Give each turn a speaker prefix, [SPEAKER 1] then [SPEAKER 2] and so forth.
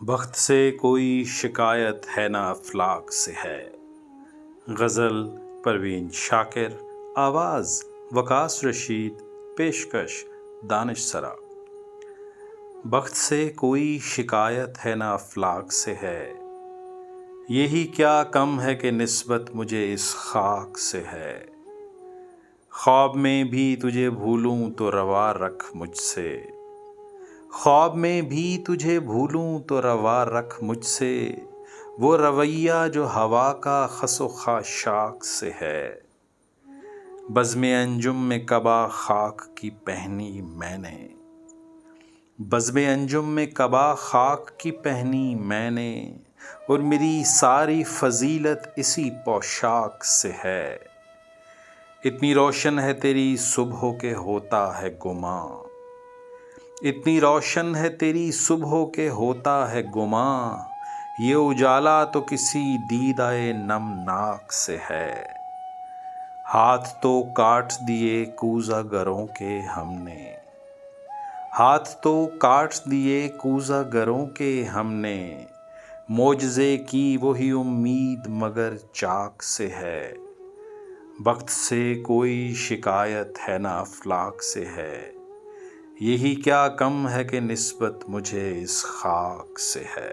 [SPEAKER 1] بخت سے کوئی شکایت ہے نہ افلاک سے ہے۔ غزل پروین شاکر، آواز وقاص رشید، پیشکش دانش سرا۔ بخت سے کوئی شکایت ہے نہ افلاک سے ہے، یہی کیا کم ہے کہ نسبت مجھے اس خاک سے ہے۔ خواب میں بھی تجھے بھولوں تو روا رکھ مجھ سے، خواب میں بھی تجھے بھولوں تو روا رکھ مجھ سے، وہ رویہ جو ہوا کا خس و خاشاک سے ہے۔ بزم انجم میں قبا خاک کی پہنی میں نے، بزم انجم میں قبا خاک کی پہنی میں نے، اور میری ساری فضیلت اسی پوشاک سے ہے۔ اتنی روشن ہے تیری صبح کہ ہوتا ہے گماں، اتنی روشن ہے تیری صبح کہ ہوتا ہے گماں، یہ اجالا تو کسی دیدۂ نمناک سے ہے۔ ہاتھ تو کاٹ دیے کوزہ گروں کے ہم نے، ہاتھ تو کاٹ دیے کوزہ گروں کے ہم نے، معجزے کی وہی امید مگر چاک سے ہے۔ بخت سے کوئی شکایت ہے نہ افلاک سے ہے، یہی کیا کم ہے کہ نسبت مجھے اس خاک سے ہے۔